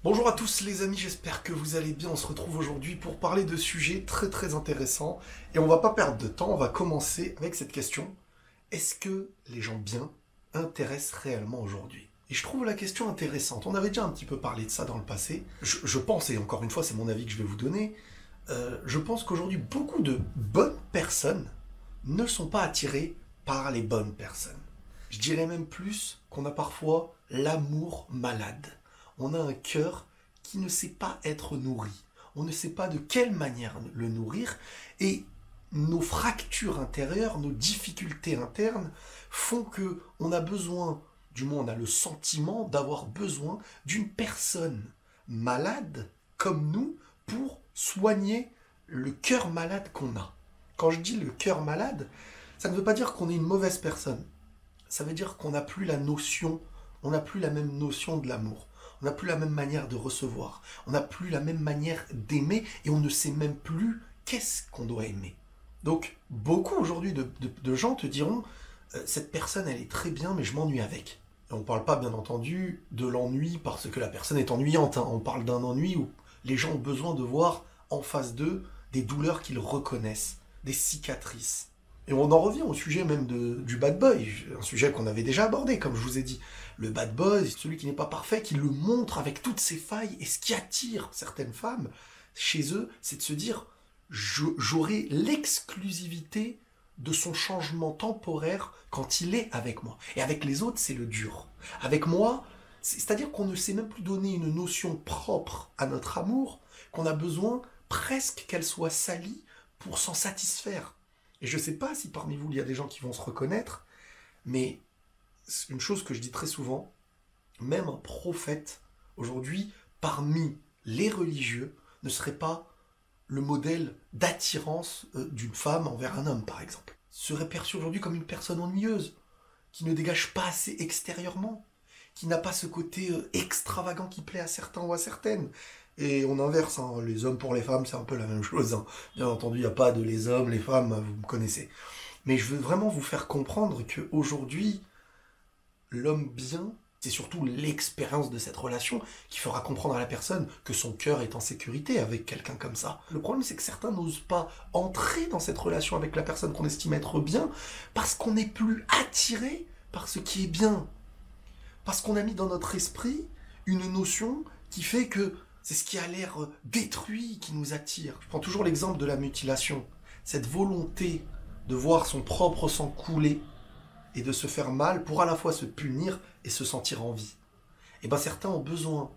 Bonjour à tous les amis, j'espère que vous allez bien. On se retrouve aujourd'hui pour parler de sujets très intéressants. Et on va pas perdre de temps, on va commencer avec cette question. Est-ce que les gens bien intéressent réellement aujourd'hui? Et je trouve la question intéressante. On avait déjà un petit peu parlé de ça dans le passé. Je pense, et encore une fois c'est mon avis que je vais vous donner, je pense qu'aujourd'hui beaucoup de bonnes personnes ne sont pas attirées par les bonnes personnes. Je dirais même plus qu'on a parfois l'amour malade. On a un cœur qui ne sait pas être nourri. On ne sait pas de quelle manière le nourrir. Et nos fractures intérieures, nos difficultés internes font que on a besoin, du moins on a le sentiment d'avoir besoin d'une personne malade comme nous pour soigner le cœur malade qu'on a. Quand je dis le cœur malade, ça ne veut pas dire qu'on est une mauvaise personne. Ça veut dire qu'on n'a plus la notion, on n'a plus la même notion de l'amour. On n'a plus la même manière de recevoir. On n'a plus la même manière d'aimer et on ne sait même plus qu'est-ce qu'on doit aimer. Donc, beaucoup aujourd'hui de gens te diront cette personne, elle est très bien, mais je m'ennuie avec. Et on ne parle pas, bien entendu, de l'ennui parce que la personne est ennuyante. On parle d'un ennui où les gens ont besoin de voir en face d'eux des douleurs qu'ils reconnaissent, des cicatrices. Et on en revient au sujet même du bad boy, un sujet qu'on avait déjà abordé, comme je vous ai dit. Le bad boy, celui qui n'est pas parfait, qui le montre avec toutes ses failles, et ce qui attire certaines femmes chez eux, c'est de se dire j'aurai l'exclusivité de son changement temporaire quand il est avec moi. Et avec les autres, c'est le dur. Avec moi, c'est-à-dire qu'on ne sait même plus donner une notion propre à notre amour, qu'on a besoin presque qu'elle soit salie pour s'en satisfaire. Et je ne sais pas si parmi vous, il y a des gens qui vont se reconnaître, mais une chose que je dis très souvent, même un prophète, aujourd'hui, parmi les religieux, ne serait pas le modèle d'attirance d'une femme envers un homme, par exemple. Serait perçu aujourd'hui comme une personne ennuyeuse, qui ne dégage pas assez extérieurement, qui n'a pas ce côté extravagant qui plaît à certains ou à certaines. Et on inverse, hein, les hommes pour les femmes, c'est un peu la même chose. Hein. Bien entendu, il n'y a pas de les hommes, les femmes, vous me connaissez. Mais je veux vraiment vous faire comprendre qu'aujourd'hui, l'homme bien, c'est surtout l'expérience de cette relation qui fera comprendre à la personne que son cœur est en sécurité avec quelqu'un comme ça. Le problème, c'est que certains n'osent pas entrer dans cette relation avec la personne qu'on estime être bien parce qu'on n'est plus attiré par ce qui est bien. Parce qu'on a mis dans notre esprit une notion qui fait que c'est ce qui a l'air détruit qui nous attire. Je prends toujours l'exemple de la mutilation. Cette volonté de voir son propre sang couler et de se faire mal pour à la fois se punir et se sentir en vie. Et bien certains ont besoin,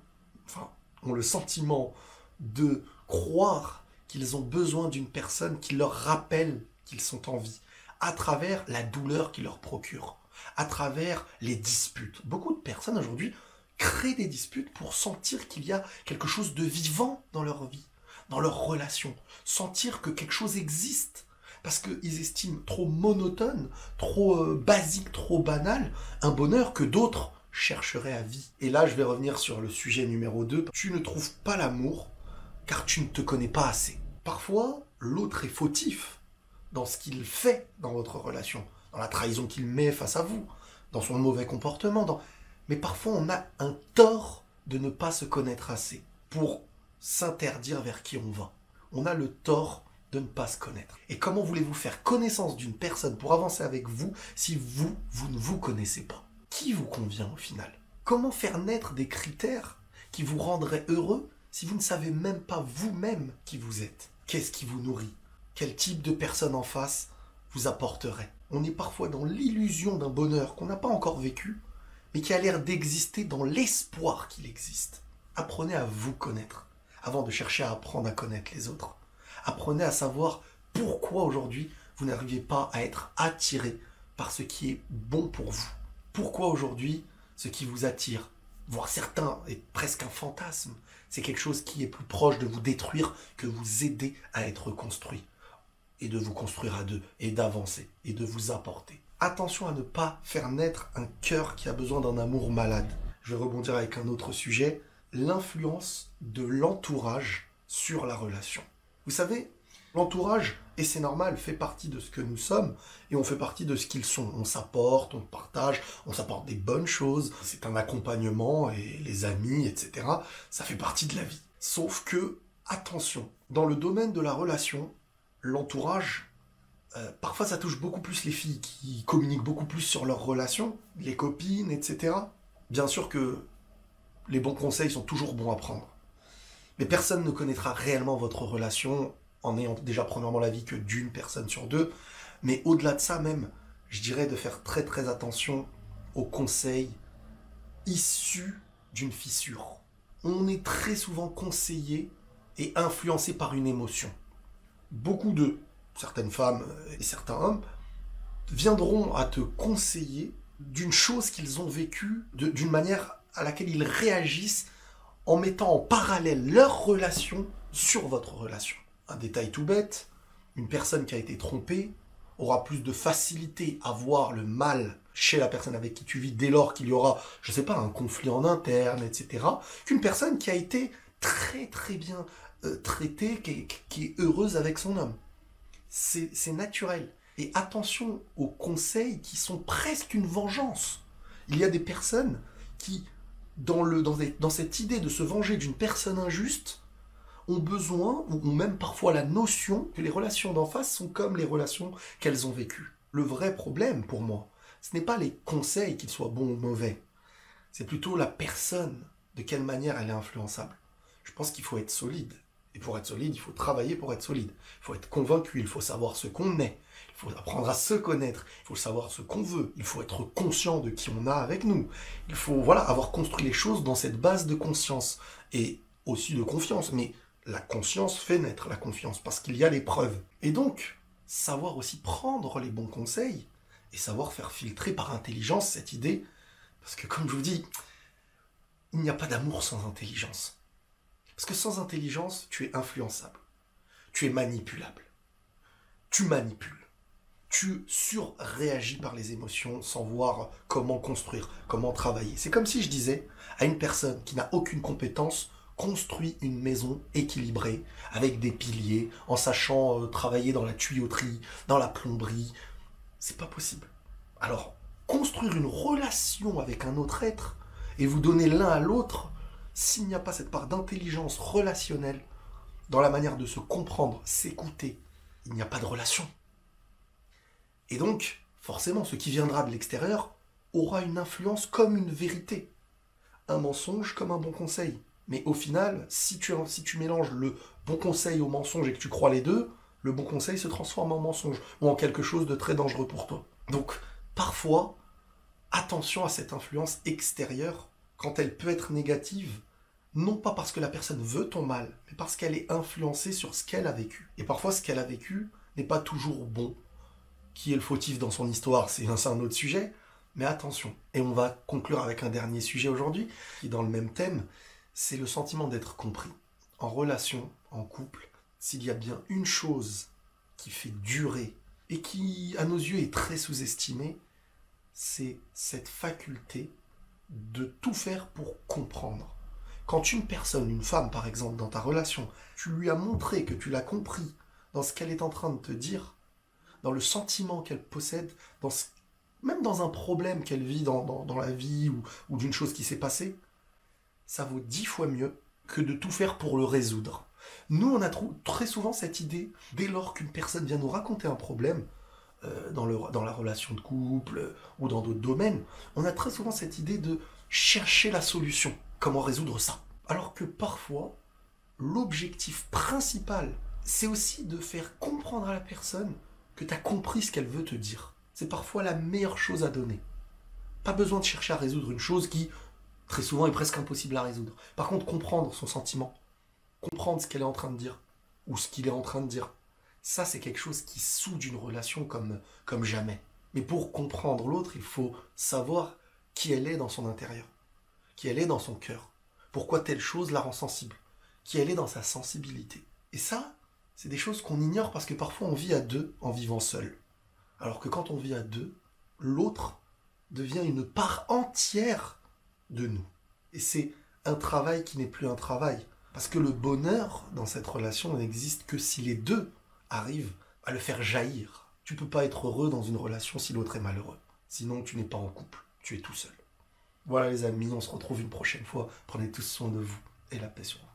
ont le sentiment de croire qu'ils ont besoin d'une personne qui leur rappelle qu'ils sont en vie, à travers la douleur qu'il leur procure, à travers les disputes. Beaucoup de personnes aujourd'hui créent des disputes pour sentir qu'il y a quelque chose de vivant dans leur vie, dans leur relation, sentir que quelque chose existe, parce qu'ils estiment trop monotone, trop basique, trop banal, un bonheur que d'autres chercheraient à vie. Et là, je vais revenir sur le sujet numéro 2. Tu ne trouves pas l'amour car tu ne te connais pas assez. Parfois, l'autre est fautif dans ce qu'il fait dans votre relation, dans la trahison qu'il met face à vous, dans son mauvais comportement, mais parfois on a un tort de ne pas se connaître assez pour s'interdire vers qui on va. On a le tort de ne pas se connaître. Et comment voulez-vous faire connaissance d'une personne pour avancer avec vous si vous ne vous connaissez pas? Qui vous convient au final? Comment faire naître des critères qui vous rendraient heureux si vous ne savez même pas vous-même qui vous êtes? Qu'est-ce qui vous nourrit? Quel type de personne en face vous apporterait? On est parfois dans l'illusion d'un bonheur qu'on n'a pas encore vécu, mais qui a l'air d'exister dans l'espoir qu'il existe. Apprenez à vous connaître, avant de chercher à apprendre à connaître les autres. Apprenez à savoir pourquoi aujourd'hui vous n'arrivez pas à être attiré par ce qui est bon pour vous. Pourquoi aujourd'hui ce qui vous attire, voire certains est presque un fantasme, c'est quelque chose qui est plus proche de vous détruire que vous aider à être construit. Et de vous construire à deux, et d'avancer, et de vous apporter. Attention à ne pas faire naître un cœur qui a besoin d'un amour malade. Je vais rebondir avec un autre sujet, l'influence de l'entourage sur la relation. Vous savez, L'entourage, et c'est normal, fait partie de ce que nous sommes, et on fait partie de ce qu'ils sont. On s'apporte, on partage, on s'apporte des bonnes choses, c'est un accompagnement, et les amis, etc., ça fait partie de la vie. Sauf que, attention, dans le domaine de la relation, l'entourage, parfois ça touche beaucoup plus les filles qui communiquent beaucoup plus sur leurs relations, les copines, etc. Bien sûr que les bons conseils sont toujours bons à prendre. Mais personne ne connaîtra réellement votre relation en ayant déjà premièrement l'avis que d'une personne sur deux. Mais au-delà de ça même, je dirais de faire très très attention aux conseils issus d'une fissure. On est très souvent conseillé et influencé par une émotion. Beaucoup de certaines femmes et certains hommes viendront à te conseiller d'une chose qu'ils ont vécue, d'une manière à laquelle ils réagissent en mettant en parallèle leur relation sur votre relation. Un détail tout bête, une personne qui a été trompée aura plus de facilité à voir le mal chez la personne avec qui tu vis dès lors qu'il y aura, je sais pas, un conflit en interne, etc., qu'une personne qui a été très très bien traitée, qui est heureuse avec son homme. C'est naturel. Et attention aux conseils qui sont presque une vengeance. Il y a des personnes qui, dans cette idée de se venger d'une personne injuste, ont besoin, ou ont même parfois la notion que les relations d'en face sont comme les relations qu'elles ont vécues. Le vrai problème, pour moi, ce n'est pas les conseils, qu'ils soient bons ou mauvais. C'est plutôt la personne, de quelle manière elle est influençable. Je pense qu'il faut être solide. Et pour être solide, il faut travailler pour être solide. Il faut être convaincu, il faut savoir ce qu'on est. Il faut apprendre à se connaître. Il faut savoir ce qu'on veut. Il faut être conscient de qui on a avec nous. Il faut avoir construit les choses dans cette base de conscience. Et aussi de confiance. Mais la conscience fait naître la confiance parce qu'il y a les preuves. Et donc, savoir aussi prendre les bons conseils et savoir faire filtrer par intelligence cette idée. Parce que comme je vous dis, il n'y a pas d'amour sans intelligence. Parce que sans intelligence, tu es influençable. Tu es manipulable. Tu manipules. Tu surréagis par les émotions sans voir comment construire, comment travailler. C'est comme si je disais à une personne qui n'a aucune compétence, construis une maison équilibrée, avec des piliers, en sachant travailler dans la tuyauterie, dans la plomberie. C'est pas possible. Alors, construire une relation avec un autre être et vous donner l'un à l'autre, s'il n'y a pas cette part d'intelligence relationnelle dans la manière de se comprendre, s'écouter, il n'y a pas de relation. Et donc, forcément, ce qui viendra de l'extérieur aura une influence comme une vérité. Un mensonge comme un bon conseil. Mais au final, si tu mélanges le bon conseil au mensonge et que tu crois les deux, le bon conseil se transforme en mensonge ou en quelque chose de très dangereux pour toi. Donc, parfois, attention à cette influence extérieure quand elle peut être négative, non pas parce que la personne veut ton mal, mais parce qu'elle est influencée sur ce qu'elle a vécu. Et parfois, ce qu'elle a vécu n'est pas toujours bon. Qui est le fautif dans son histoire, c'est un autre sujet, mais attention. Et on va conclure avec un dernier sujet aujourd'hui, qui est dans le même thème, c'est le sentiment d'être compris. En relation, en couple, s'il y a bien une chose qui fait durer, et qui, à nos yeux, est très sous-estimée, c'est cette faculté de tout faire pour comprendre. Quand une personne, une femme par exemple, dans ta relation, tu lui as montré que tu l'as compris dans ce qu'elle est en train de te dire, dans le sentiment qu'elle possède, même dans un problème qu'elle vit dans la vie ou d'une chose qui s'est passée, ça vaut 10 fois mieux que de tout faire pour le résoudre. Nous, on a très souvent cette idée, dès lors qu'une personne vient nous raconter un problème, dans la relation de couple ou dans d'autres domaines, on a très souvent cette idée de chercher la solution. Comment résoudre ça? Alors que parfois, l'objectif principal, c'est aussi de faire comprendre à la personne que tu as compris ce qu'elle veut te dire. C'est parfois la meilleure chose à donner. Pas besoin de chercher à résoudre une chose qui, très souvent, est presque impossible à résoudre. Par contre, comprendre son sentiment, comprendre ce qu'elle est en train de dire, ou ce qu'il est en train de dire, ça, c'est quelque chose qui soude une relation comme jamais. Mais pour comprendre l'autre, il faut savoir qui elle est dans son intérieur, qui elle est dans son cœur, pourquoi telle chose la rend sensible, qui elle est dans sa sensibilité. Et ça, c'est des choses qu'on ignore parce que parfois on vit à deux en vivant seul. Alors que quand on vit à deux, l'autre devient une part entière de nous. Et c'est un travail qui n'est plus un travail. Parce que le bonheur dans cette relation n'existe que si les deux arrive à le faire jaillir. Tu peux pas être heureux dans une relation si l'autre est malheureux. Sinon, tu n'es pas en couple, tu es tout seul. Voilà les amis, on se retrouve une prochaine fois. Prenez tous soin de vous et la paix sur vous.